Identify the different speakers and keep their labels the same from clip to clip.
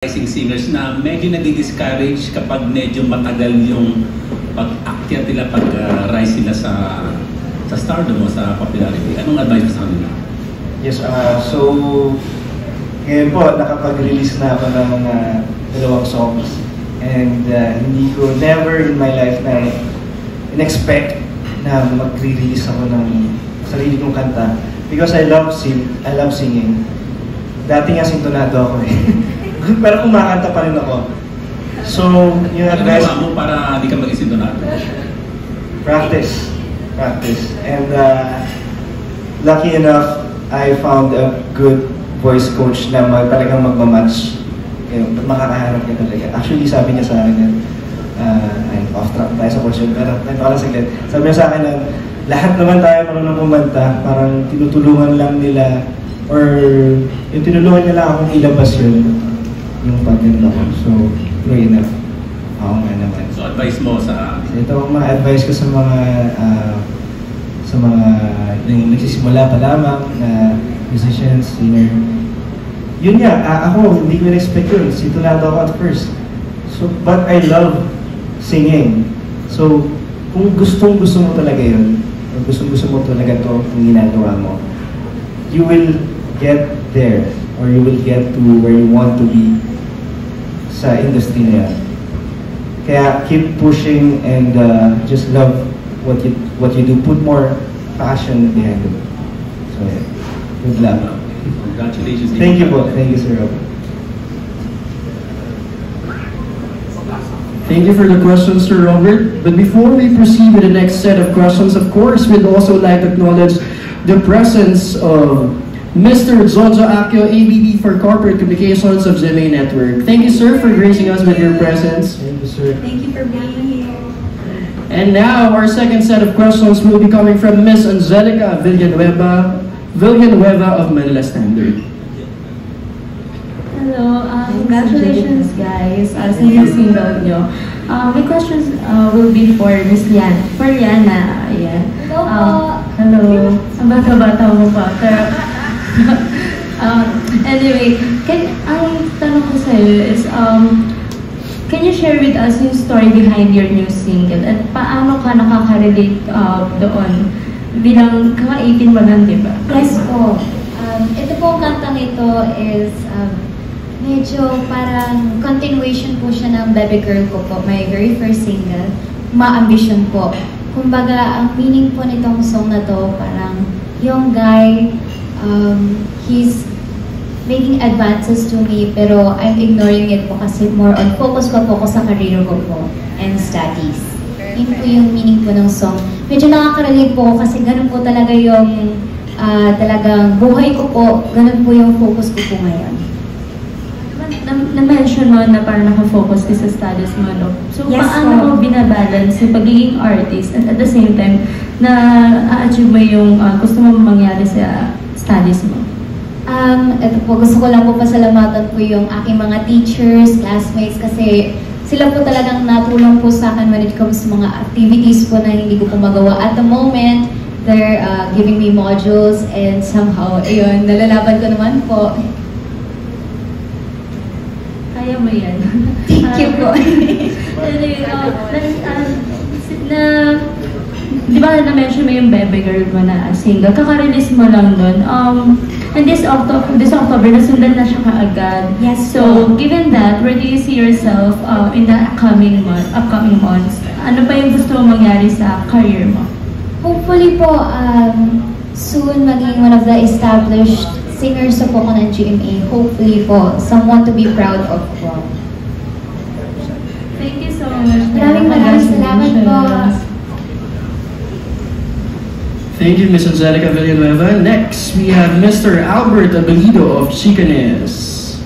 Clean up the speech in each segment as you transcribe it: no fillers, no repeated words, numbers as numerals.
Speaker 1: rising singers na medyo nadi-discourage kapag medyo matagal yung pag-akyat nila, pag-rise sila sa stardom o sa popularity. Anong advice mo sa kanila?
Speaker 2: Yes, so ngayon po nakapag-release na ako ng dalawang songs and hindi ko never in my life na in-expect na mag-release ako ng sarili kong kanta because I love singing. Dati nga sintonado ako eh. Pero kumakanta pa rin ako. So, yung advice
Speaker 1: mo para di ka mag-isip doon natin?
Speaker 2: Practice. And lucky enough, I found a good voice coach na talagang magmamatch. Makakaharap ka talaga. Actually, sabi niya sa akin, off track tayo sa question, pero tayo saglit. Sabi niya sa akin na lahat naman tayo marunong kumanta, parang tinutulungan lang nila or yung tinulungan niya lang akong ilabas yun. Yung pagkanta ko. So, pray enough. Oo nga naman.
Speaker 1: So, advice mo sa...
Speaker 2: So, ito ang ma-advise ko sa mga yung nagsisimula pa lamang na musicians, singer. Yun nga, ako, hindi ko na-expect yun. Sintonado ako at first. So, but I love singing. So, kung gustong-gusto mo talaga yun, kung gustong-gusto mo talaga ito, kung ginagawa mo, you will get there or you will get to where you want to be sa industry na yan. Kaya keep pushing and just love what you do. Put more passion behind it. So yeah, good luck.
Speaker 1: Congratulations.
Speaker 2: Thank you po. Thank you, Sir Robert.
Speaker 3: Thank you for the questions, Sir Robert. But before we proceed with the next set of questions, of course, we'd also like to acknowledge the presence of Mr. Zonzo Akio, AVP for Corporate Communications of GMA Network. Thank you, sir, for gracing us with your presence.
Speaker 2: Thank you, sir.
Speaker 4: Thank you for being here.
Speaker 3: And now, our second set of questions will be coming from Ms. Angelica Villanueva of Manila Standard.
Speaker 4: Hello, congratulations, guys, sa inyong single nyo. My questions will be for Miss Liana. For Liana, ayan. Hello. Ang bata-bata mo pa. Pero, anyway, ang tanong ko sa'yo is, can you share with us yung story behind your new single at paano ka nakaka-relate doon bilang kaka-18 mo lang, di ba?
Speaker 5: Yes po. Ito po kantang ito is medyo parang continuation po siya ng Baby Girl ko po, my very first single, Ma-Ambition po. Kumbaga, ang meaning po nitong song na to, parang yung guy, he's making advances to me, pero I'm ignoring it po kasi more on focus pa po ko sa career ko po and studies. Yun po yung meaning po ng song. Medyo nakaka-relate po kasi ganun po talaga yung talagang buhay ko po, ganun po yung focus ko po ngayon.
Speaker 4: Na-mention mo na parang naka-focus ka sa studies mo, no? So,
Speaker 5: yes,
Speaker 4: paano mo binabalance yung pagiging artist and at the same time na a-achieve mo yung gusto mo mangyari sa studies mo?
Speaker 5: Ito po, gusto ko lang po pasalamatan po yung aking mga teachers, classmates, kasi sila po talagang natulong po sa akin when it comes sa mga activities po na hindi ko po magawa. At the moment, they're giving me modules and somehow, ayun, nalalaban ko naman po.
Speaker 4: Kaya mo yan.
Speaker 5: Thank you po.
Speaker 4: Di ba na-mention mo yung Baby Girl mo na single? Kaka-release mo lang nun. And this October, nasundan na siya kaagad.
Speaker 5: Yes.
Speaker 4: So, given that, where do you see yourself in the upcoming months? Ano pa yung gusto mo mangyari sa career mo?
Speaker 5: Hopefully po, soon maging one of the established singers po ko ng GMA. Hopefully po, someone to be proud of po.
Speaker 4: Thank you so much.
Speaker 5: Maraming salamat po.
Speaker 3: Thank you, Ms. Angelica Villanueva. Next, we have Mr. Albert Abelido of Chicanes.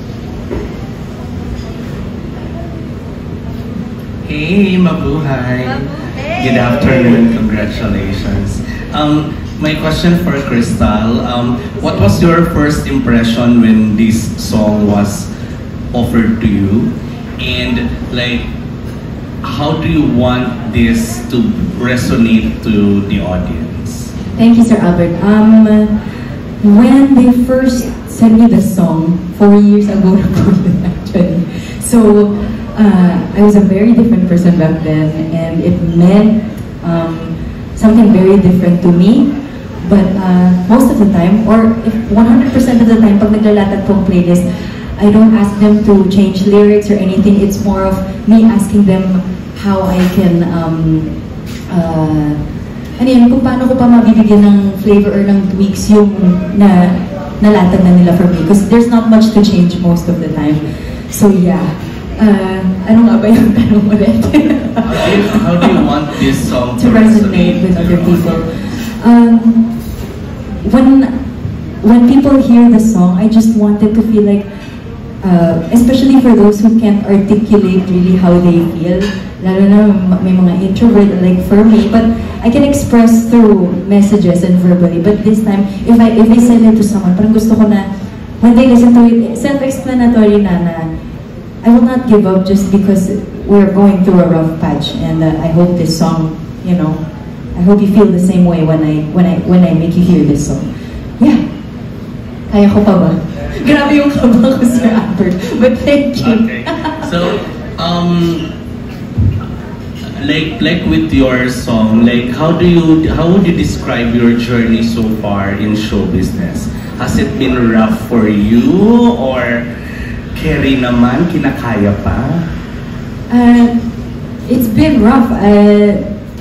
Speaker 6: Hey, mabuhay! Good afternoon, congratulations. My question for Crystal, what was your first impression when this song was offered to you? And like, how do you want this to resonate to the audience?
Speaker 7: Thank you, Sir Albert. When they first sent me the song 4 years ago, actually. So, I was a very different person back then, and it meant something very different to me. But most of the time, or if 100% of the time, pag naglalatag pong playlist, I don't ask them to change lyrics or anything. It's more of me asking them how I can, ano yun, kung paano ko pa mabibigyan ng flavor or ng tweaks yung nalatag na nila for me. Because there's not much to change most of the time. So yeah. Ano nga ba yung tanong ulit?
Speaker 6: How do you want this song
Speaker 7: to resonate with other people? When people hear the song, I just wanted to feel like, especially for those who can't articulate really how they feel, lalo na may mga introvert like for me, but I can express through messages and verbally. But this time, if I send it to someone, parang gusto ko na, when they listen to it, self-explanatory na I will not give up just because we're going through a rough patch, and I hope this song, you know, I hope you feel the same way when I make you hear this song. Yeah. Kaya ko pa ba? Grabe yung kaba ko, Sir Albert. But thank you.
Speaker 6: Okay. So, like with your song, like how would you describe your journey so far in show business? Has it been rough for you, or carry naman, kinakaya pa?
Speaker 7: It's been rough.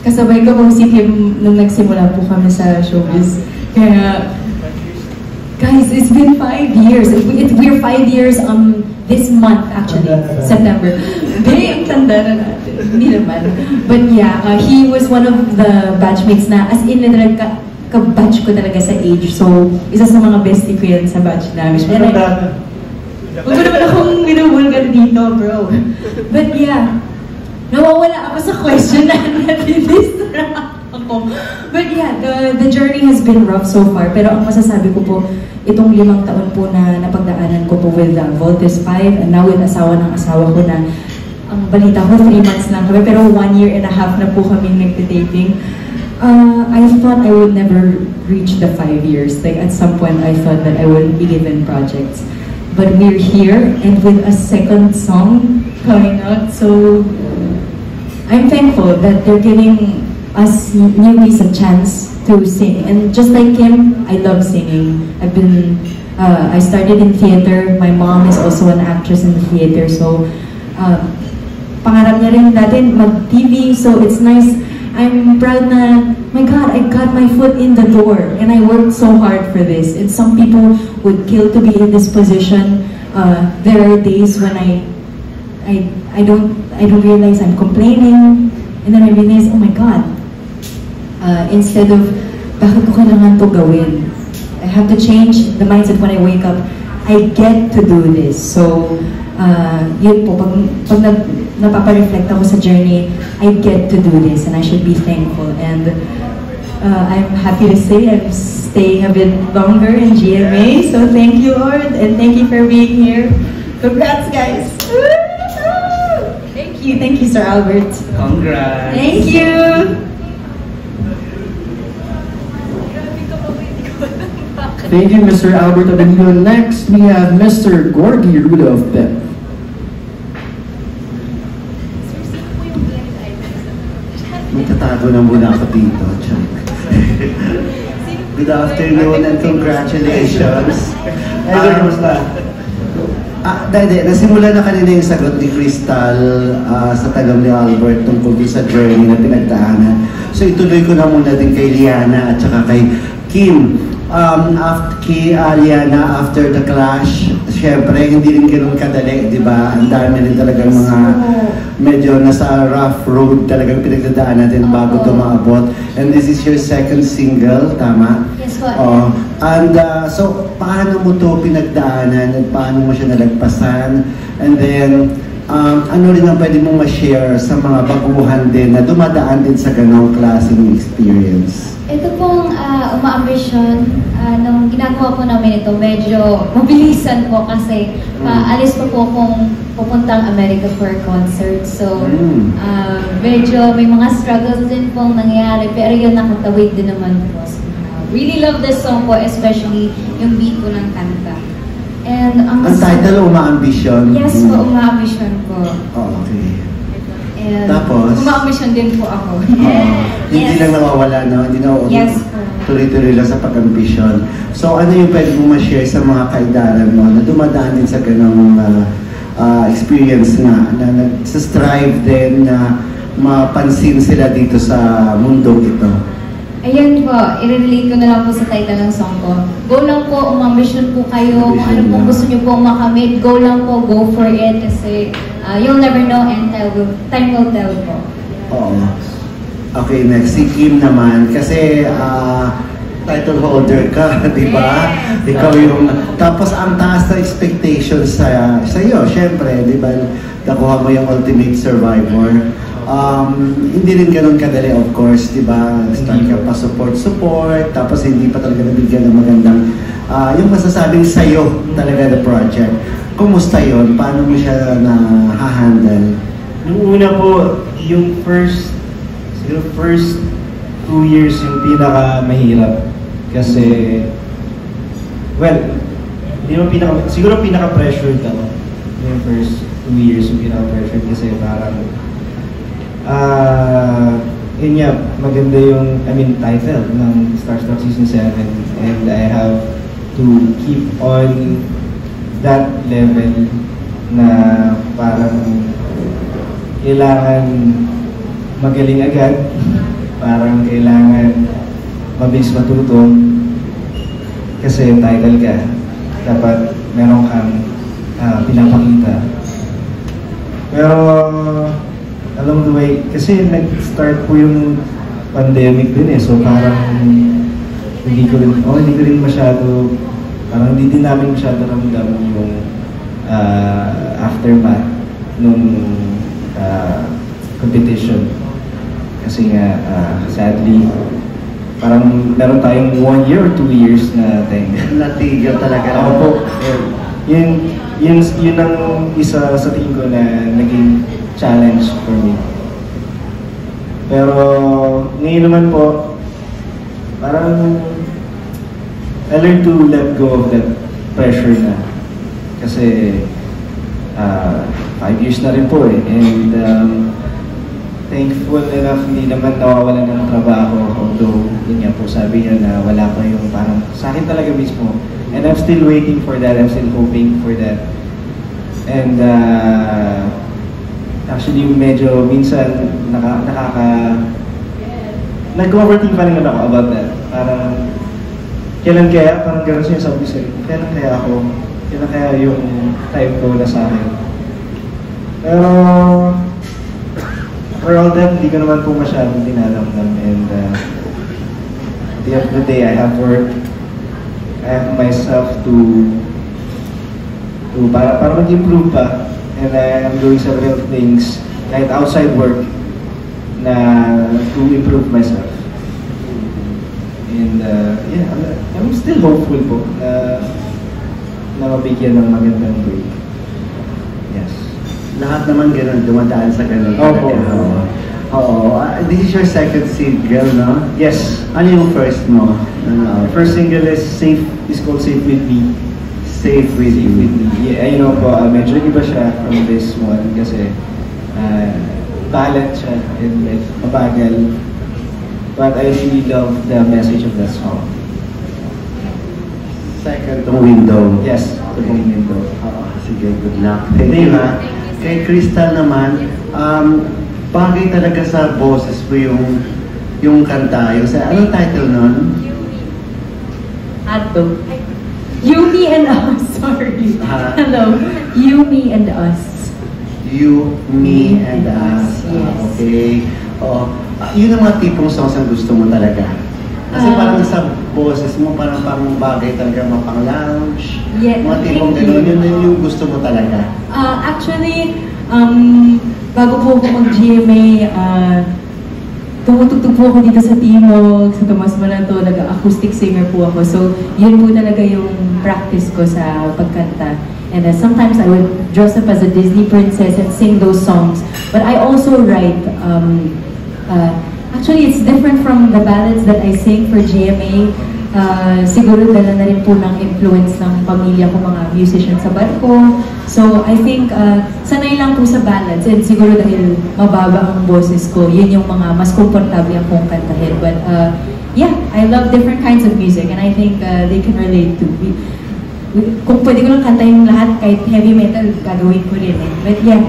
Speaker 7: Kasabay ko po si Kim nung nagsimula po kami sa showbiz. Kaya, guys, it's been 5 years. We're 5 years this month, actually, September. Ang tanda na natin. Hindi naman. But yeah, he was one of the batchmates na, as in, literal, ka-batch ko talaga sa age. So, isa sa mga bestie ko yan sa batch namin. Huwag mo naman akong binubulgan dito, bro. But yeah, nawawala ako sa question na nati-distract ako. But yeah, the journey has been rough so far. Pero ang masasabi ko po, itong 5 taon po na napagdaanan ko po with Voltes 5, and now with asawa ng asawa ko na, ang balita ko 3 months lang kami, pero 1.5 years na po kami nagtitaping. I thought I would never reach the 5 years. Like at some point, I thought that I wouldn't be given projects. But we're here, and with a second song coming out, so I'm thankful that they're giving us newbies a chance to sing. And just like Kim, I love singing. I started in theater. My mom is also an actress in the theater, so pangarap niya rin natin mag-TV, so it's nice. I'm proud na, my God, I got my foot in the door, and I worked so hard for this. And some people would kill to be in this position. There are days when I don't realize I'm complaining, and then I realize, oh my God, instead of, bakit ko kailangan to gawin? I have to change the mindset when I wake up. I get to do this. So, yun po, pag napapareflect ako sa journey, I get to do this, and I should be thankful. And I'm happy to say I'm staying a bit longer in GMA, so thank you, Lord, and thank you for being here. Congrats, guys! Thank you, Sir Albert.
Speaker 6: Congrats!
Speaker 7: Thank you!
Speaker 3: Thank you, Mr. Albert Abelino. Next, we have Mr. Gorgie Rudolph Pep.
Speaker 8: Magtatago na muna ako dito. Good afternoon and congratulations. Nasimula na kanina yung sagot ni Crystal sa tanong ni Albert tungkol sa journey na pinagdaanan. So ituloy ko na muna din kay Liana at saka kay Kim. Kay Liana, after the clash, syempre hindi rin ganoon kadali, di ba? Ang dami rin talagang mga medyo nasa rough road talagang pinagdadaan natin bago tumaabot. And this is your second single, tama?
Speaker 5: Yes, po.
Speaker 8: And so, paano mo to pinagdaanan at paano mo siya nalagpasan? And then, ano rin ang pwede mong ma-share sa mga baguhan din na dumadaan din sa ganong klaseng experience?
Speaker 5: Ito pong umaambisyon, nung ginagawa po namin ito, medyo mabilisan po kasi alis pa po kung pupuntang America for a concert. So, medyo may mga struggles din pong nangyayari, pero yun nakatawid din naman po. So, really love this song po, especially yung beat po ng kanta. And
Speaker 8: Ang title, Umaambisyon.
Speaker 5: Yes po, Umaambisyon po.
Speaker 8: Oh, okay.
Speaker 5: And
Speaker 8: Tapos?
Speaker 5: Umaambisyon din po ako.
Speaker 8: Hindi lang nawawala, no? Hindi nawawala.
Speaker 5: Yes po.
Speaker 8: Tuloy-tuloy lang sa pag-ambisyon. So, ano yung pwede mo ma-share sa mga kaidaran mo na dumadaan din sa ganong experience na nag-strive din na mapansin sila dito sa mundong ito?
Speaker 5: Ayan po, i-relate ko na lang po sa title ng song ko. Go lang po, umambisyon po kayo. Kung ano pong gusto nyo pong makamit, go lang po, go for it. Kasi you'll never know and time will tell po.
Speaker 8: Oo. Okay, next. Si Kim naman. Kasi title holder ka, di ba? Yes. Ikaw yung... Tapos ang taas na expectations sa iyo, syempre, di ba? Nakuha mo yung ultimate survivor. Hindi rin ganun kadali, of course, di ba? Start ka pa support, tapos hindi pa talaga nabigyan ng magandang, yung masasabing sa'yo talaga the project. Kumusta yun? Paano mo siya na-handle?
Speaker 2: Nung una po, yung first 2 years yung pinaka-mahirap. Kasi, well, siguro pinaka-pressured ako. Yung first 2 years yung pinaka-pressured kasi parang, yun nga, maganda yung, title ng Starstruck Season 7 and I have to keep on that level na parang kailangan magaling agad, parang kailangan mabilis matuto kasi title ka, dapat meron kang pinapakita. Pero along the way, kasi nag-start po yung pandemic din so parang hindi ko rin masyado, parang hindi din namin masyado ramdam yung aftermath nung competition. Kasi nga, sadly, parang meron tayong 1 year or 2 years na
Speaker 8: natigil talaga.
Speaker 2: Ako po, yun ang isa sa tingin ko na naging challenge for me. Pero ngayon naman po, parang I learned to let go of that pressure na. Kasi 5 years na rin po and thankful enough hindi naman nawawalan ng trabaho, although yun nga po sabi niya na wala pa yung parang sa akin talaga mismo, and I'm still waiting for that, I'm still hoping for that. And actually medyo minsan nag-overthink pa rin ako about that. Parang kailan kaya, parang gano'n siya sabi sa'yo, kailan kaya yung time ko na sa akin. Pero for all that, hindi ko naman po masyadong dinalamdam and at the end of the day, I have work. I have myself to para mag-improve pa, and I am doing several things kahit outside work na to improve myself. And yeah, I'm still hopeful po na mabigyan ng magandang way. Yes.
Speaker 8: Lahat naman ganun, dumadaan sa ganun. Oo. This is your second single, no?
Speaker 2: Yes.
Speaker 8: Ano yung first mo?
Speaker 2: First single is called Safe With Me.
Speaker 8: Safe With Me.
Speaker 2: Yeah, po, medyo iba siya from this one kasi talent siya and mabagal. But I really love the message of that song.
Speaker 8: Second, Window.
Speaker 2: Yes, the Window.
Speaker 8: Sige, good luck. Thank you, ha. Kay Crystal naman, bagay talaga sa boses mo yung kanta. Anong title nun?
Speaker 7: Ato. You, Me, and Us. Sorry. Hello. You, Me, and Us.
Speaker 8: You, Me, and Us.
Speaker 7: Yes.
Speaker 8: Okay. Yun ang mga tipong songs ang gusto mo talaga. Kasi parang sa boses mo, parang bagay talaga mapang-lounge.
Speaker 7: Yeah,
Speaker 8: mga tipong gano'n, yun yung gusto mo talaga.
Speaker 7: Actually, bago po ako mag-GMA, tumutugtog po ako dito sa Timog, sa Tomas Manato, nag-acoustic singer po ako. So, yun po talaga yung practice ko sa pagkanta. And sometimes I would dress up as a Disney princess and sing those songs. But I also write, actually it's different from the ballads that I sing for GMA. Siguro dala na rin po ng influence ng pamilya ko, mga musician sa barko. So I think sanay lang po sa ballads, and siguro dahil mababa ang boses ko, yun yung mga mas komportable akong kantahin. But yeah, I love different kinds of music, and I think they can relate to. Kung pwede ko lang kantahin lahat, kahit heavy metal, gagawin ko rin eh. But yeah.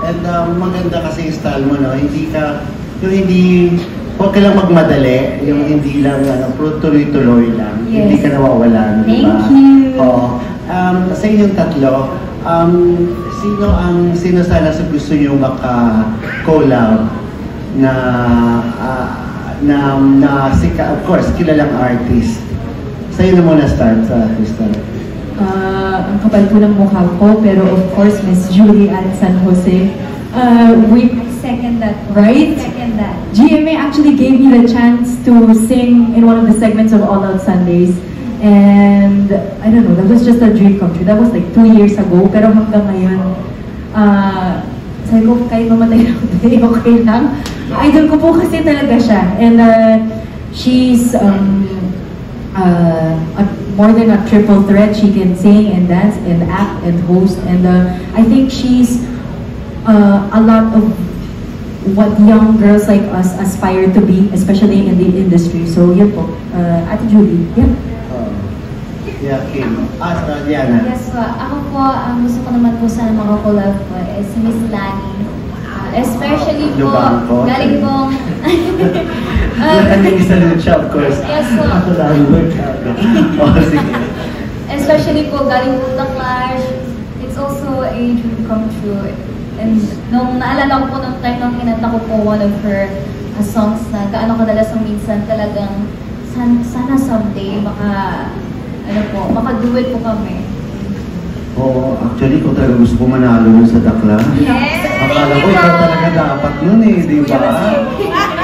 Speaker 8: And maganda kasi yung style mo, no? Hindi ka, yung hindi, huwag ka lang magmadali, yung hindi lang, tuloy-tuloy lang.
Speaker 7: Yes.
Speaker 8: Hindi ka nawawalan, di ba?
Speaker 7: Thank you.
Speaker 8: Oo. Sa inyong tatlo, sino sana sa gusto nyo maka-collab na of course, kilalang artist. Sa'yo na muna start sa Crystal.
Speaker 7: Ang kapal po ng mukha ko, pero of course, Miss Julie at San Jose. We
Speaker 5: Second that.
Speaker 7: Right?
Speaker 5: Second that.
Speaker 7: GMA actually gave me the chance to sing in one of the segments of All Out Sundays. And I don't know, that was just a dream come true. That was like 2 years ago. Pero hanggang ngayon, sabi ko, kahit mamatay ako today, okay lang. Idol ko po kasi talaga siya. And she's more than a triple threat. She can sing and dance and act and host. And I think she's a lot of what young girls like us aspire to be, especially in the industry. So yun po, Ate Julie, yeah.
Speaker 8: Yeah, Kim. Diana.
Speaker 5: Yes po. Ako po, ang gusto ko naman po sana makakolab po is Miss Lani. Especially po,
Speaker 8: Lubangko.
Speaker 5: galing pong...
Speaker 8: Galing sa lucha, of course.
Speaker 5: Yes po.
Speaker 8: Oh, sige.
Speaker 5: Especially po, galing po The Clash. It's also a dream come true. And nung naalala ko po nung time nung kinanta ko po one of her songs na gaano kadalas ang minsan talagang sana someday maka-duet po kami.
Speaker 8: Oo, actually, ko talaga gusto ko manalo nun sa Dakla.
Speaker 5: Yes!
Speaker 8: Akala ko ikaw talaga dapat nun eh, di ba?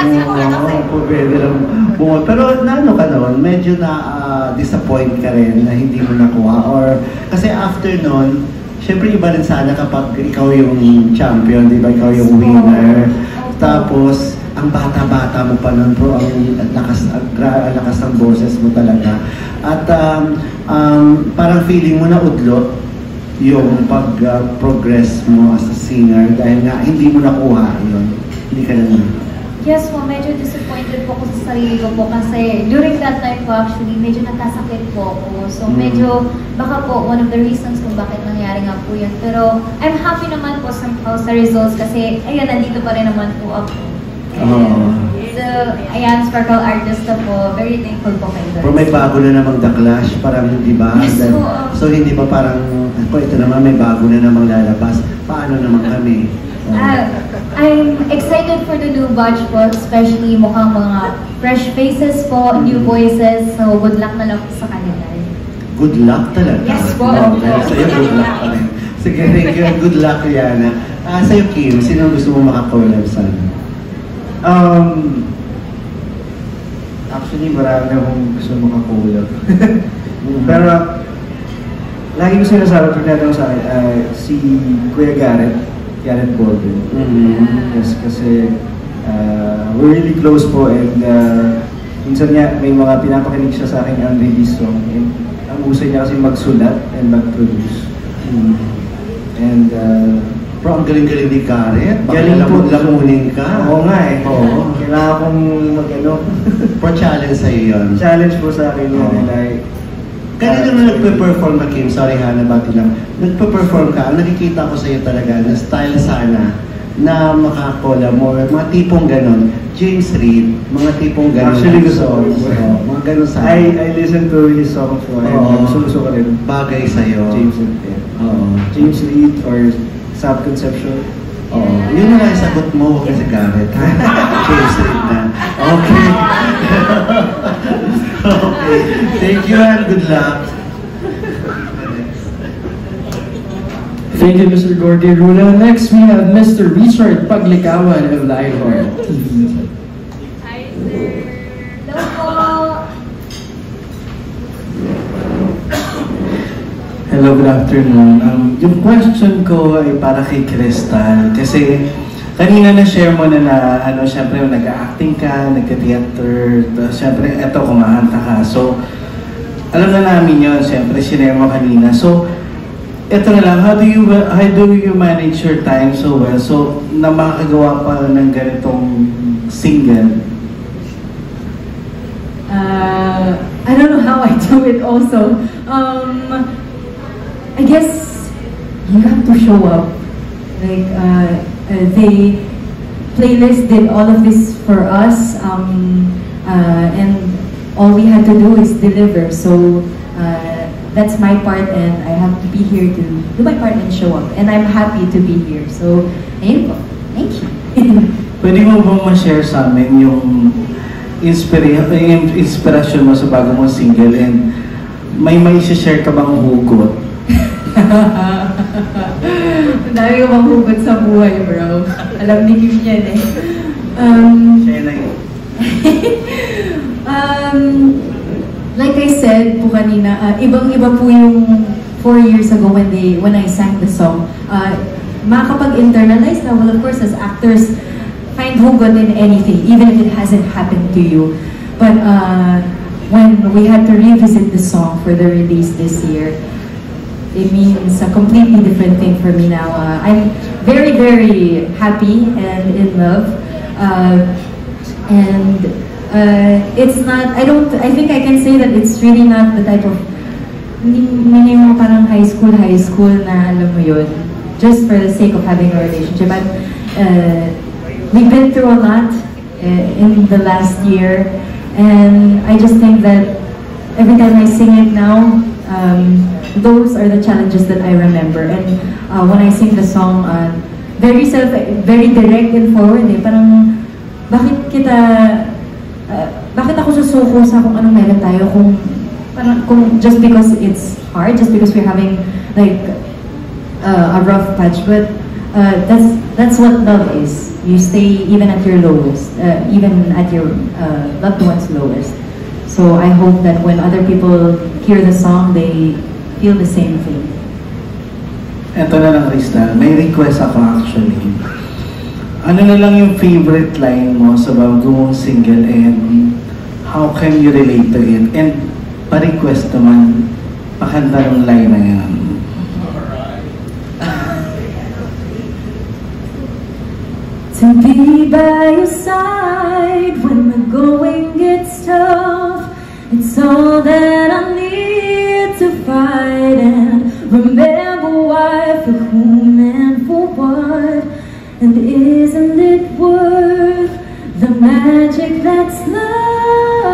Speaker 8: Oo, pwede lang bumot. Pero naano ka naman, medyo na-disappoint ka rin na hindi mo nakuha. Or, kasi after nun, syempre iba rin sana kapag ikaw yung champion, di ba? Ikaw yung winner. Tapos, ang bata-bata mo pa nun, bro, ang lakas ng boses mo talaga. At parang feeling mo na udlo yung pag-progress mo as a singer dahil nga hindi mo nakuha yun. Hindi ka naman.
Speaker 5: Yes po, medyo disappointed po ako sa sarili ko po kasi during that time po actually, medyo nagkasakit po ako. So medyo, baka po one of the reasons kung bakit nangyari nga po yun. Pero I'm happy naman po sa results kasi ayun, nandito pa rin naman po ako. So, ayan, Sparkle Artist po, very thankful po kayo.
Speaker 8: Pero may bago na namang The Clash, parang di ba?
Speaker 5: Yes po.
Speaker 8: So hindi ba parang, ito naman may bago na namang lalabas. Paano naman kami?
Speaker 5: I'm excited for the new batch po, especially mukhang mga fresh faces po, new voices, so good luck na lang po sa kanila.
Speaker 8: Good luck talaga?
Speaker 5: Yes po.
Speaker 8: Sa'yo, good luck pa rin. Sige, thank you. Good luck, Rihanna. Sa'yo, Kim, sino gusto mo makakolab sana?
Speaker 2: Actually, marami akong gusto makakulab. Pero, lagi ko sinasabi pag natanong sa akin, si Kuya Garrett Baldwin. Yes, kasi we're really close po, and minsan nga may mga pinapakinig siya sa akin unreleased song, and ang uso niya kasi magsulat and mag-produce. And
Speaker 8: Bro, ang galing-galing ni Garrett.
Speaker 2: Galing po.
Speaker 8: Lamunin ka.
Speaker 2: Oo nga eh.
Speaker 8: Oo.
Speaker 2: Kailangan kong mag-ano.
Speaker 8: Pro challenge sa'yo yun.
Speaker 2: Challenge po sa akin yun. Like,
Speaker 8: kanina nung nagpe-perform ka, Kim, sorry ha, nabati lang. Nagpe-perform ka, ang nakikita ko sa'yo talaga na style sana na makakola mo, mga tipong ganon. James Reid, mga tipong ganon.
Speaker 2: Actually, gusto ko.
Speaker 8: Mga ganon sana.
Speaker 2: I listen to his songs po. Gusto ko rin.
Speaker 8: Bagay sa'yo.
Speaker 2: James Reid. James Reid or Sub Conception.
Speaker 8: Yun na lang yung sagot mo, huwag na si Garrett. James Reid na. Okay. Okay. Thank you and good luck.
Speaker 3: Thank you, Mr. Gordy Runa. Next, we have Mr. Richard Paglikawan of Lionheart TV.
Speaker 5: Hi, sir. Hello po.
Speaker 9: Hello, good afternoon. Yung question ko ay para kay Crystal kasi
Speaker 2: Kanina na-share mo na ano, syempre nag-acting ka, nag-theater, syempre eto kumakanta ka. So, alam na namin yun, syempre sinare mo kanina. So, eto na lang, how do you manage your time so well? So, na makakagawa pa ng ganitong single?
Speaker 7: I don't know how I do it also. I guess you have to show up. Like, they playlist did all of this for us, and all we had to do is deliver. So that's my part, and I have to be here to do my part and show up. And I'm happy to be here. So, ayun po. Thank you.
Speaker 2: Pwede mo bang ma-share sa amin yung inspirasyon mo sa bago mong single, and may share ka bang hugot?
Speaker 7: Ang dami ko bang hugot sa buhay, bro. Alam ni Kim yan eh.
Speaker 2: Share na yun.
Speaker 7: Like I said po kanina, ibang-iba po yung 4 years ago when I sang the song. Makakapag-internalize na, well, of course, as actors, find hugot in anything, even if it hasn't happened to you. But when we had to revisit the song for the release this year, it means a completely different thing for me now. I'm very, very happy and in love. It's not, I think I can say that it's really not the type of, hindi mo parang high school na alam mo yun, just for the sake of having a relationship. But we've been through a lot in the last year, and I just think that every time I sing it now, those are the challenges that I remember. And when I sing the song, very direct and forward eh. Parang, bakit ako susuko sa kung anong meron tayo kung just because it's hard, just because we're having like a rough patch. But that's what love is. You stay even at your lowest, even at your loved one's lowest. So I hope that when other people hear the song, they feel the same thing.
Speaker 2: Eto na lang, Krista. May request ako actually. Ano na lang yung favorite line mo sa bago mong single, and how can you relate to it? And pa-request naman, pakanta ng line na yan.
Speaker 7: To be by your side when the going gets tough, it's all that I need to fight and remember why, for whom and for what, and isn't it worth the magic that's love,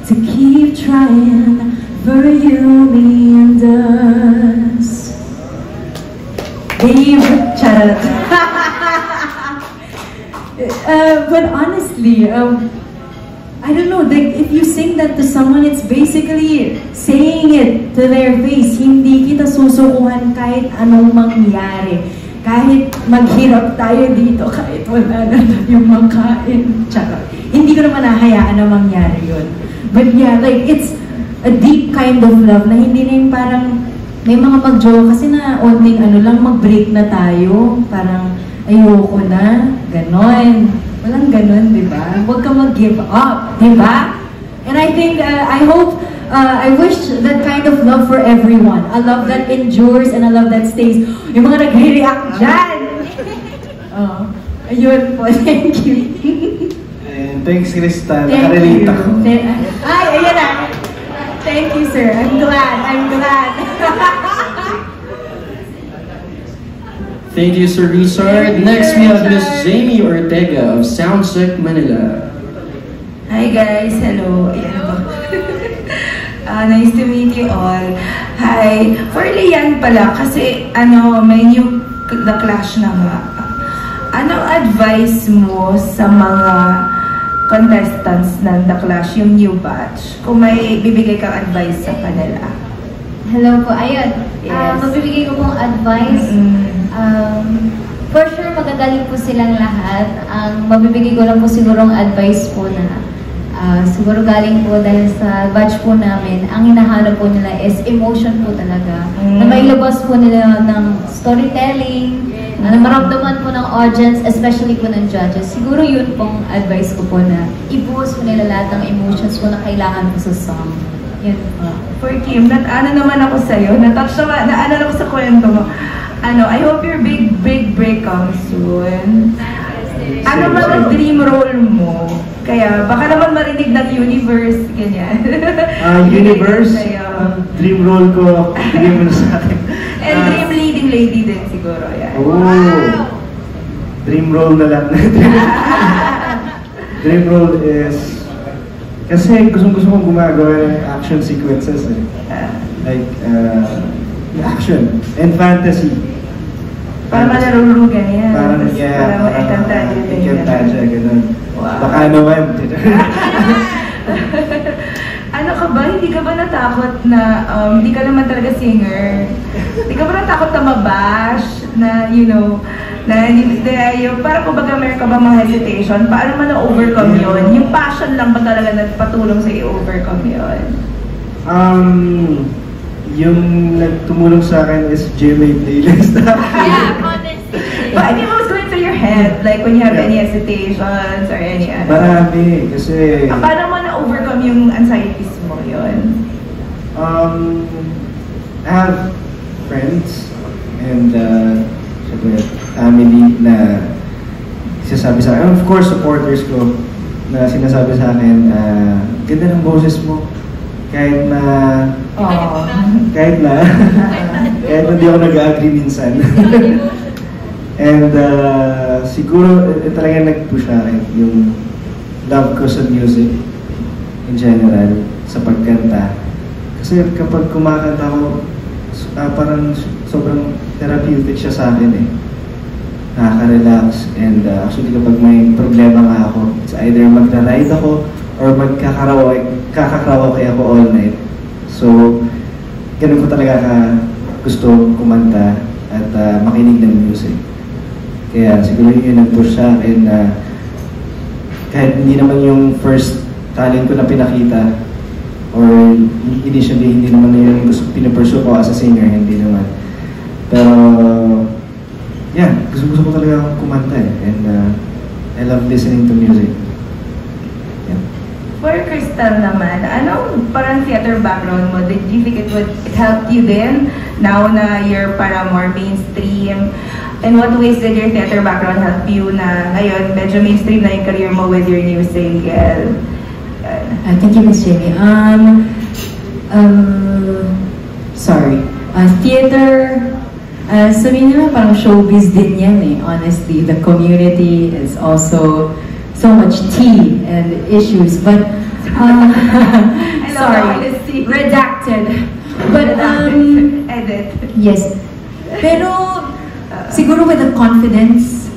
Speaker 7: to keep trying for you, me and us. Charot. But honestly, I don't know, if you sing that to someone, it's basically saying it to their face. Hindi kita susukuhan kahit anong mangyari. Kahit maghirap tayo dito, kahit wala na yung makain. Charot. Hindi ko naman nahayaan na mangyari yun. But yeah, like, it's a deep kind of love na hindi na yung parang may mga mag-joke kasi na onting ano lang, mag-break na tayo. Parang ayoko na, ganon. Walang ganon, di ba? Huwag ka mag-give up, di ba? And I think, I hope, I wish that kind of love for everyone. A love that endures and a love that stays. Yung mga nag-react dyan! Ayun po, thank you.
Speaker 2: And thanks, Krista. Nakarelate ako.
Speaker 7: Ay, ayan na. Thank you, sir. I'm glad.
Speaker 3: Thank you, Sir Richard. Next, we have Miss Jamie Ortega of Soundcheck Manila.
Speaker 9: Hi guys, hello. Nice to meet you all. Hi. For Lian pala, kasi may new The Clash na nga. Anong advice mo sa mga contestants ng The Clash, yung new batch? Kung may bibigay kang advice sa kanila.
Speaker 5: Hello po, ayun.
Speaker 9: Yes.
Speaker 5: Magbibigay ko pong advice. For sure, magagaling po silang lahat. Ang mabibigay ko lang po sigurong advice po na siguro galing po dahil sa batch po namin, ang hinahanap po nila is emotion po talaga. Na mailabas po nila ng storytelling, na maramdaman po ng audience, especially po ng judges, siguro yun pong advice ko po na ibuhos mo nila lahat ng emotions mo na kailangan mo sa song. Yun po.
Speaker 9: For Kim, ano naman ako sa'yo, na-touch naman, na-ano ako sa kwento mo. I hope your big break comes soon. Ano ba ang dream role mo? Kaya baka naman marinig ng universe, ganyan.
Speaker 2: Universe? Dream role ko, bigyan mo na sa akin.
Speaker 9: And dream leading lady din siguro, yan.
Speaker 2: Oh! Dream role na lang. Dream role is... Kasi gusto kong gumagawa ng action sequences eh. Like, action and fantasy.
Speaker 9: Para malarulugan yan.
Speaker 2: Parang,
Speaker 9: para
Speaker 2: ikantadya, gano'n.
Speaker 9: Wow.
Speaker 2: Baka naman.
Speaker 9: Ano ka ba? Hindi ka ba natakot na, hindi ka naman talaga singer? Hindi ka ba natakot na mabash? Na, you know, parang kumbaga meron ka ba mga hesitation? Paano man na-overcome yun? Yung passion lang ba talaga nagpatulong sa i-overcome yun?
Speaker 2: Yung nagtumulong sa akin is GMA playlist.
Speaker 5: Yeah, honestly.
Speaker 9: But I mean, what was going through your head? Like when you have any hesitations or any ano?
Speaker 2: Marami, kasi...
Speaker 9: Paano mo na-overcome yung anxieties mo yun?
Speaker 2: I have friends and syempre, family na sinasabi sa akin. Of course, supporters ko na sinasabi sa akin, ganda ng boses mo. Kahit na hindi ako nag-agree minsan. And siguro talaga nag-push akin yung love ko sa music in general, sa pagkanta. Kasi kapag kumakanta ako, parang sobrang therapeutic siya sa akin eh. Nakaka-relax, and actually kapag may problema nga ako, it's either magra-ride ako or kakakaraoke ako all night. So, ganun ko talaga gusto kumanta at makinig ng music. Kaya siguro yun nag-push sa akin na kahit hindi naman yung first talent ko na pinakita or initially hindi naman yung pinupursue ko as a singer, hindi naman. Pero, yeah, gusto ko talaga kumanta eh. And I love listening to music.
Speaker 9: For Crystal naman, anong parang theater background mo? Did you think it helped you then? Now na you're para more mainstream? In what ways did your theater background help you na ngayon medyo mainstream na yung career mo with your new single?
Speaker 7: Thank you, Ms. Jamie. Sorry. Theater, sabihin naman parang showbiz din yan eh. Honestly, the community is also so much tea and issues, but sorry, redacted. But
Speaker 9: edit.
Speaker 7: Yes, pero siguro with the confidence.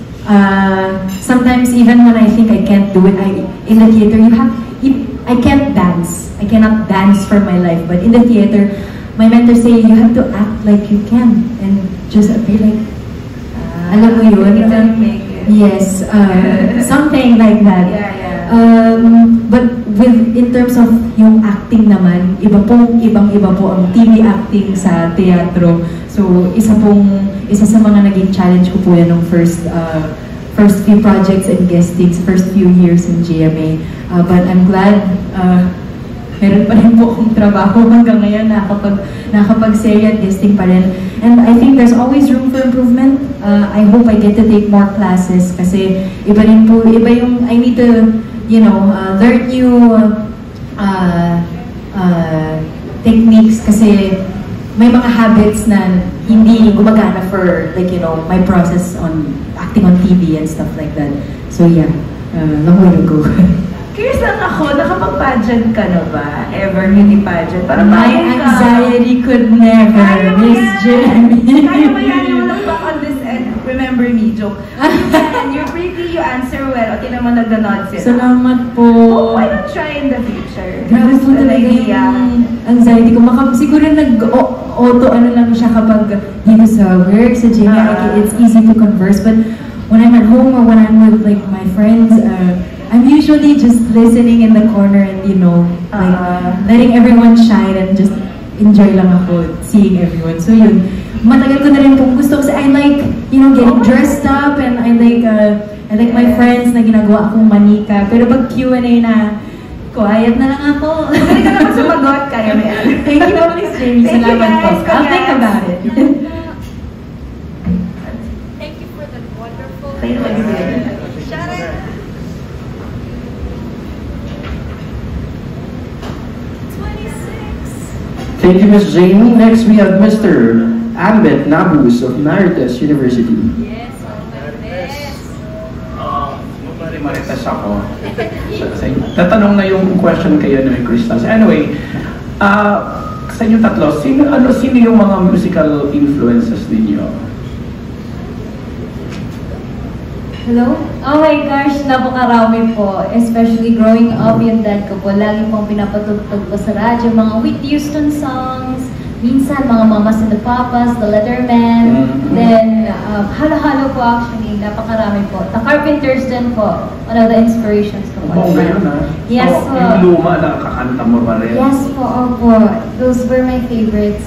Speaker 7: Sometimes even when I think I can't do it, in the theater I can't dance. I cannot dance for my life. But in the theater, my mentors say you have to act like you can and just appear like. Alam mo yun? Yes, something like that. But in terms of yung acting naman, ibang-iba po ang TV acting sa teatro. So, isa sa mga naging challenge ko po yan ng first few projects and guestings, first few years in GMA. But I'm glad meron pa rin po akong trabaho hanggang ngayon, nakapag-serye at guesting pa rin. And I think there's always room for improvement. I hope I get to take more classes kasi iba yung, I need to, you know, learn new techniques kasi may mga habits na hindi gumagana for, like, you know, my process on acting on TV and stuff like that. So yeah, long way to go.
Speaker 9: Curious lang ako, nakapag-pageant ka na ba? Ever beauty pageant? Parang
Speaker 7: my anxiety could never, Miss Jamie.
Speaker 9: Kaya ba yan yung back on this end? Remember me, joke. And you're pretty, you answer well. Okay naman nagda-nod sila.
Speaker 7: Salamat po.
Speaker 9: Oh, why not try in the future?
Speaker 7: Grabe po talaga yung anxiety ko. Siguro nag-auto lang siya kapag dito sa work, sa gym. It's easy to converse. But when I'm at home or when I'm with like my friends, I'm usually just listening in the corner and, you know, like, letting everyone shine and just enjoy lang ako seeing everyone. So yun, matagal ko na rin pong gusto kasi I like, you know, getting dressed up and I like my friends na ginagawa akong manika. Pero pag Q&A na, quiet na lang ako.
Speaker 9: Hindi ka naman sumagot, kaya mo yan.
Speaker 7: Thank you, Miss Jamie.
Speaker 9: Thank you,
Speaker 7: Salamat po.
Speaker 9: guys.
Speaker 7: I'll think about it.
Speaker 10: Thank you for that wonderful.
Speaker 9: Kayo naman din.
Speaker 3: Thank you, Ms. Jamie. Next, we have Mr. Ambet Nabus of Marites University.
Speaker 10: Yes, oh my best.
Speaker 11: Marites ako. Tatanong na yung question kayo ni Crystal. Anyway, sa inyo tatlo, sino yung mga musical influences ninyo?
Speaker 4: Hello? Oh my gosh, napakarami po. Especially growing up, yung dad ko po, lagi pong pinapatugtog ko sa radyo, mga Whitney Houston songs, minsan mga Mamas and the Papas, The Letterman, then halo-halo po actually, napakarami po. The Carpenters din po, one of the inspirations ko po.
Speaker 11: Bongga yun, ha?
Speaker 4: Yes
Speaker 11: So,
Speaker 4: po.
Speaker 11: yung luma na kakanta mo pa rin.
Speaker 4: Yes po, opo. Those were my favorites.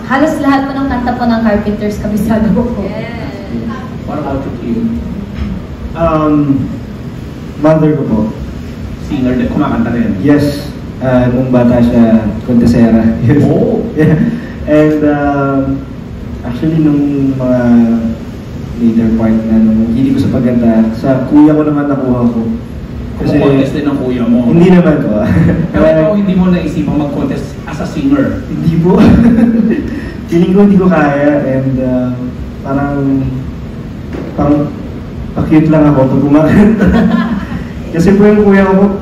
Speaker 4: Halos lahat po ng kanta po ng Carpenters kabisado ko po.
Speaker 11: What about you, Kim?
Speaker 2: Mother ko po.
Speaker 11: Singer din, kumakanta rin.
Speaker 2: Yes. Nung bata siya, kontesera. Yes.
Speaker 11: Oh!
Speaker 2: Yeah. And actually, nung mga later part na, nung hindi ko sa pagkanta, sa kuya ko naman nakuha ko.
Speaker 11: Kasi contest din ng kuya mo.
Speaker 2: Hindi naman ko.
Speaker 11: Pero ikaw, hindi mo naisipang mag-contest as a singer?
Speaker 2: Hindi po. Feeling ko hindi ko kaya and parang pa-cute lang ako pag kumakanta. Kasi po yung kuya ko,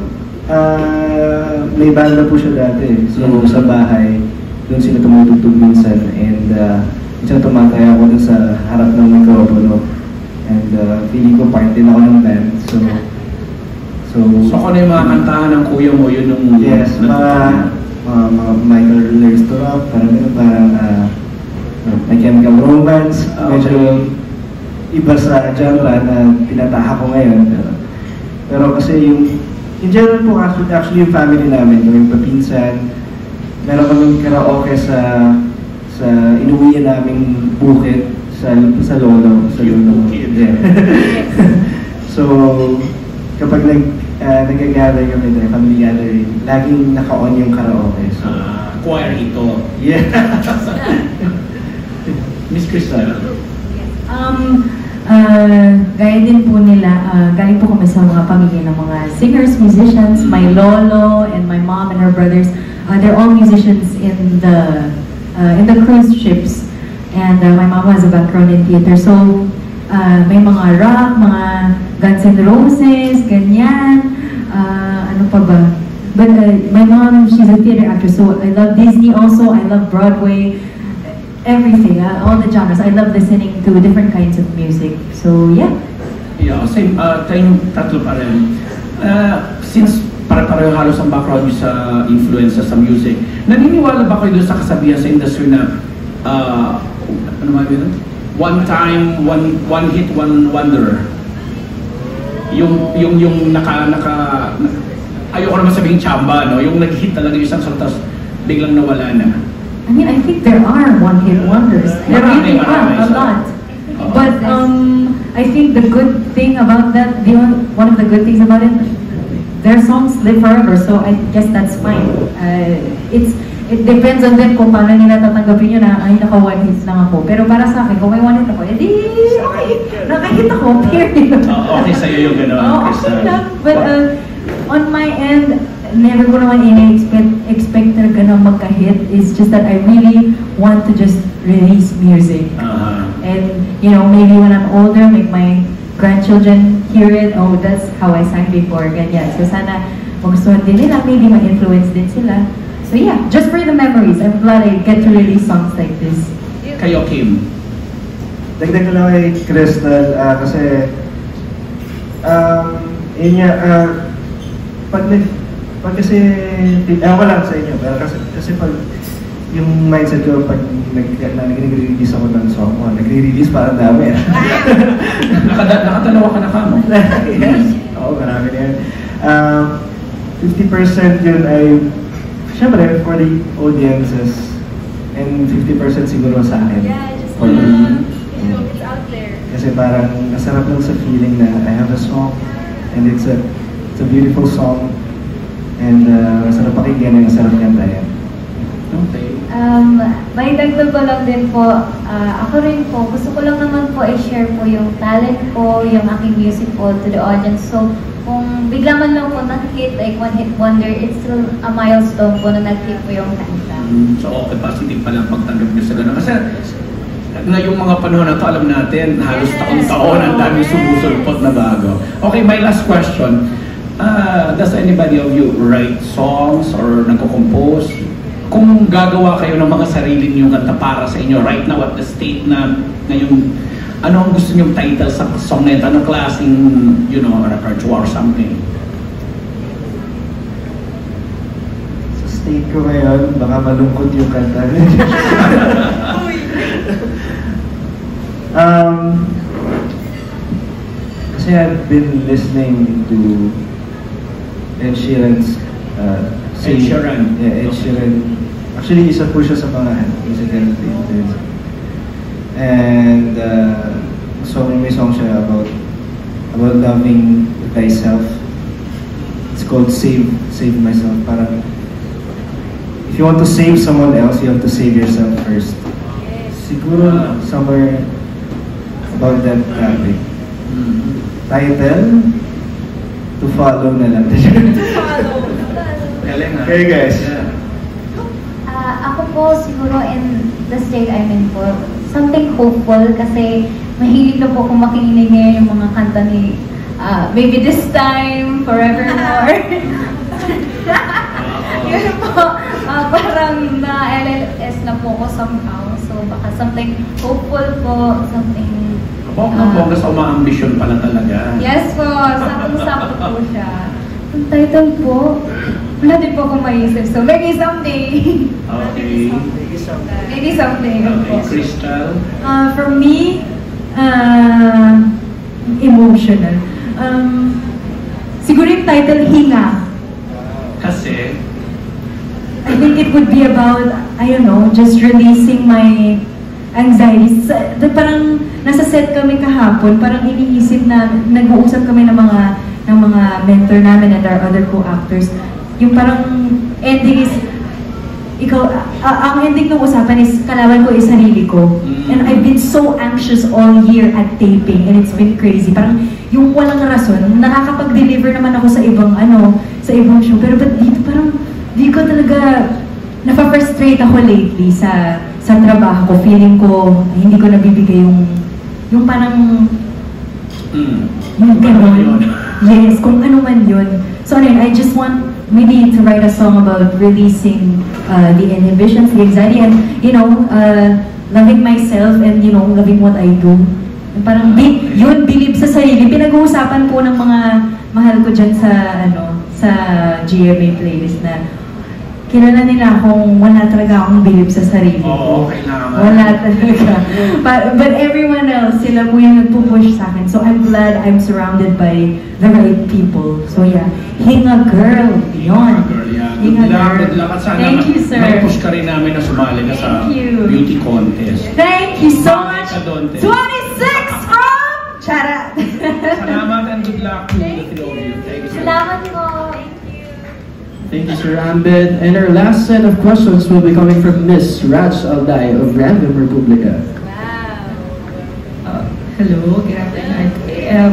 Speaker 2: may banda po siya dati. So sa bahay, doon sila tumutugtog minsan. And minsan tumataya ako dun sa harap ng mikropono. And feeling ko part din ako ng band. So
Speaker 11: kung ano yung mga kantahan ng kuya mo, yun yung...
Speaker 2: Yes, mga Michael Learns-to-Rock, parang My Chemical Romance, medyo iba sa genre na tinataha ko ngayon. Pero kasi yung genre po actually yung family namin, yung papinsan, meron kaming karaoke sa inuwian naming bukid sa lolo. Yeah. So, kapag nag-gather kami tayo, family gathering, laging naka-on yung karaoke. So,
Speaker 1: choir ito.
Speaker 2: Yeah.
Speaker 1: Miss Crystal.
Speaker 7: Gaya din po nila, galing po kami sa mga pamilya ng mga singers, musicians. My lolo and my mom and her brothers, they're all musicians in the cruise ships. And my mom has a background in theater. So, may mga rock, mga Guns N' Roses, ganyan. Ano pa ba? But my mom, she's a theater actress, so I love Disney also, I love Broadway, everything, all the genres. I love listening to different kinds of music. So, yeah.
Speaker 11: Yeah, same. Tayong tatlo pa rin. Since pare-pareho halos ang background nyo sa influences sa music, naniniwala ba kayo doon sa kasabihan sa industry na ano ba yun? One time, one hit, one wonder. Yung ayoko naman sabihin chamba, no? Yung nag-hit talaga yung isang song, tapos biglang nawala na.
Speaker 7: I mean, I think there are one-hit wonders. There really are a lot. But I think the good thing about that, one of the good things about it, their songs live forever. So I guess that's fine. It depends on them kung paano nila tatanggapin yun na, ay, naka-one hit lang ako. Pero para sa akin, kung may one hit ako, edi, okay, naka-hit ako, period.
Speaker 11: Okay sa'yo yung gano'n,
Speaker 7: okay lang. But on my end, never ko naman expect na gano'n magka-hit. It's just that I really want to just release music. And, you know, maybe when I'm older, make my grandchildren hear it, oh, that's how I sang before, ganyan. So sana magustuhan din nila, maybe ma-influence din sila. So yeah, just for the memories, I'm glad I get to release songs like this.
Speaker 11: Kayo, Kim?
Speaker 2: Dagdag ko lang kay Crystal, kasi yun nga, pag kasi, ewan ko lang sa inyo, pero kasi pag yung mindset ko, pag nag-release ako ng song, nagre-release parang dami.
Speaker 11: Nakatalawa ka na ka, no?
Speaker 2: Yes. Oo, marami na yan. 50% yun ay siyempre, for the audiences, and 50% siguro sa akin.
Speaker 10: Yeah, just
Speaker 2: for me.
Speaker 10: it's out there.
Speaker 2: Kasi parang nasarap lang sa feeling na I have a song and it's a beautiful song and masarap pakinggan and masarap kantayan.
Speaker 11: Okay.
Speaker 5: May dagdag ko lang din po, ako rin po, gusto ko lang naman po i-share po yung talent ko, yung aking music po to the audience. So, kung bigla man lang po nag-hit, like one hit wonder, it's still a milestone po na nag-hit po yung kanta.
Speaker 11: So, okay, positive pala ang pagtanggap niyo sa gano'n. Kasi, ngayong mga panahon na to, alam natin, halos taon-taon ang daming sumusulpot na bago. Okay, my last question. Does anybody of you write songs or nagko-compose? Kung gagawa kayo ng mga sarili niyong kanta para sa inyo right now at the state na ngayon, ano ang gusto niyong title sa song na ito? Anong klaseng, you know, repertoire or something?
Speaker 2: Sa state ko ngayon, baka malungkot yung kanta. Kasi I've been listening to Ed Sheeran's
Speaker 11: Ed Sheeran.
Speaker 2: Yeah, Ed Sheeran. Actually, isa po siya sa mga musical influence. And may song siya about loving thyself. It's called Save Myself. Parang if you want to save someone else, you have to save yourself first. Siguro somewhere about that topic. Title? To follow na lang. Okay guys.
Speaker 5: Ako po siguro in the state I'm in po, something hopeful kasi mahilig na po kung makinig ngayon yung mga kanta ni Maybe This Time, Forevermore. Yun po, parang na-LLS na po ko somehow. So baka something hopeful po, something...
Speaker 11: Bongga sa uma-ambisyon pala talaga.
Speaker 5: Yes po, sakong-sakto po siya. Ang title po, wala din po akong maisip. So maybe someday.
Speaker 11: Okay.
Speaker 5: Maybe someday.
Speaker 11: Okay, Crystal?
Speaker 7: For me, emotional. Siguro yung title, Hinga.
Speaker 11: Kasi?
Speaker 7: I think it would be about, I don't know, just releasing my anxieties. Parang nasa set kami kahapon, parang iniisip na, nag-uusap kami ng mga mentor namin and our other co-actors. Yung parang ending is, ang ending ng usapan is, kalaban ko is sarili ko. And I've been so anxious all year at taping and it's been crazy. Parang yung walang rason, nakakapag-deliver naman ako sa ibang sa ibang show. Pero ba't dito parang, di ko talaga, napaprustrate ako lately sa trabaho ko. Feeling ko, hindi ko nabibigay yung parang, yung gano'n. Yes, kung ano man yun. So anyway, I just want maybe to write a song about releasing the inhibitions, the anxiety, and loving myself and loving what I do. And parang believe sa sarili. Pinag-uusapan po ng mga mahal ko dyan sa GMA playlist na kilala nila akong wala talaga akong believe sa sarili ko.
Speaker 11: Oo, kailangan.
Speaker 7: Wala talaga. But everyone else, sila po yung nagpupush sa akin. So I'm glad I'm surrounded by the right people. So yeah, Hinga Girl, yun. Hinga Girl.
Speaker 11: Good luck. At sana
Speaker 7: Thank you, sir.
Speaker 11: may push ka rin namin na sumali ka sa beauty contest.
Speaker 7: Thank you so much. 26
Speaker 11: Ka doon,
Speaker 7: from Charat.
Speaker 11: Salamat and good luck to the three of you. Thank you so much.
Speaker 5: Salamat po.
Speaker 3: Thank you, Sir Ambed. And our last set of questions will be coming from Miss Raj Alday of Random Republica.
Speaker 12: Hello, good afternoon.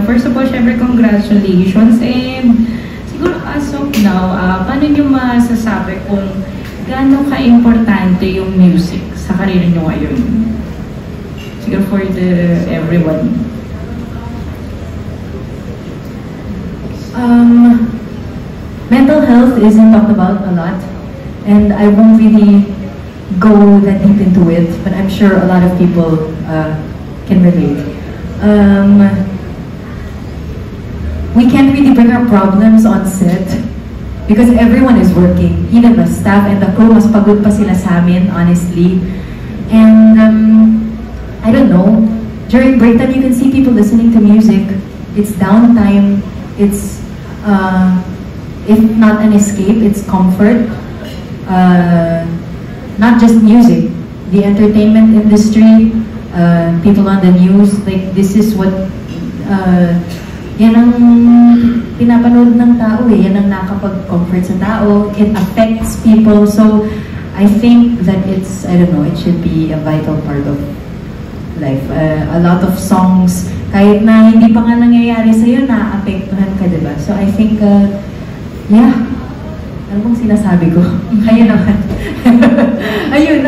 Speaker 12: First of all, syempre congratulations. And siguro as of now, paano nyo masasabi kung gaano ka-importante yung music sa karera nyo ngayon? Siguro for everyone.
Speaker 7: Mental health isn't talked about a lot, and I won't really go that deep into it, but I'm sure a lot of people can relate. We can't really bring our problems on set because everyone is working. Even the staff and the crew, mas pagod pa sila sa amin, honestly. And I don't know, during break time you can see people listening to music. It's downtime, it's if not an escape, it's comfort. Not just music, the entertainment industry, people on the news, like this is what yan ang pinapanood ng tao eh, yan ang nakapag-comfort sa tao, it affects people, so I think that it's, I don't know, it should be a vital part of life. A lot of songs, kahit na hindi pa nga nangyayari sa'yo, naapektuhan ka, diba? So I think, yeah, ano bang sinasabi ko? Ayun naman. Ayun,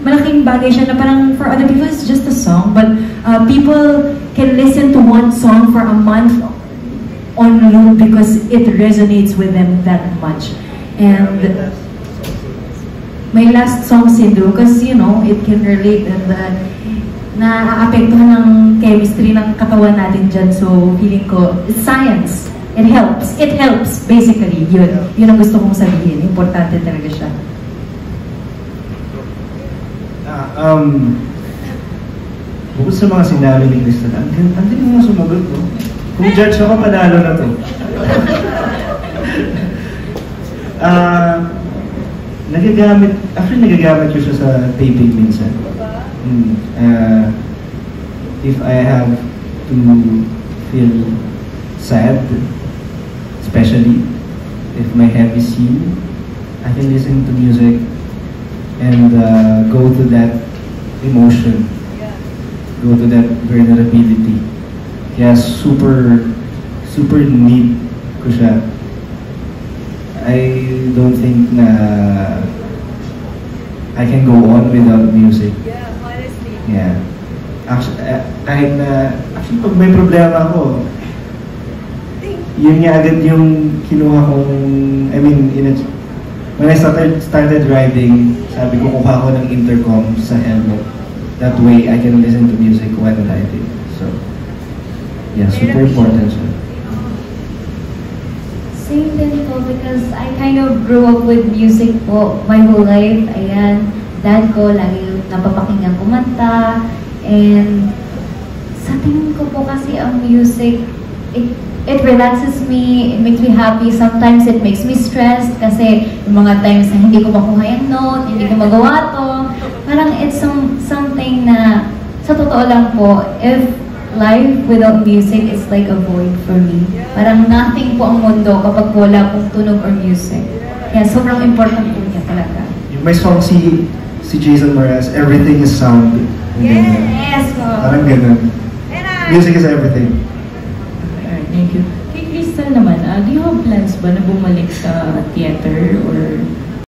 Speaker 7: malaking bagay siya na parang for other people it's just a song, but people can listen to one song for a month on loop because it resonates with them that much. And my last song, Sindhu, because you know, it can relate and naaapektuhan ng chemistry ng katawan natin dyan, so feeling ko, it's science. It helps, basically, yun ang gusto kong sabihin, importante talaga siya.
Speaker 2: Bukod sa mga sinabi ni Crystal, ang galing mo sumagot, no? Kung judge ako, panalo na to. Nagagamit ko siya sa taping minsan. If I have to feel sad, especially if my heavy scene, I can listen to music and go to that emotion, go to that vulnerability. Kaya super need ko siya. I don't think na I can go on without music.
Speaker 10: Yeah, honestly.
Speaker 2: Yeah. Actually, kahit na, actually pag may problema ako, yun nga agad yung kinuha kong, I mean, when I started riding, sabi ko kuha ko ng intercom sa helmet. That way, I can listen to music while riding. So, yeah, super important siya.
Speaker 5: Same din po, because I kind of grew up with music po my whole life. Ayan, dad ko lagi napapakinggan kumanta. And sa tingin ko po kasi ang music, it relaxes me, it makes me happy. Sometimes it makes me stressed kasi yung mga times na hindi ko makuha yung note, hindi ko magawa to. Parang it's something na sa totoo lang po, if life without music is like a void for me. Parang nothing po ang mundo kapag wala pong tunog or music. Kaya sobrang important po niya talaga.
Speaker 2: Yung may song si Jason Mraz, Everything is Sound.
Speaker 5: Yes po.
Speaker 2: Parang ganun. Music is everything.
Speaker 12: Thank you. Kay Crystal naman, do you have plans ba na bumalik sa theater or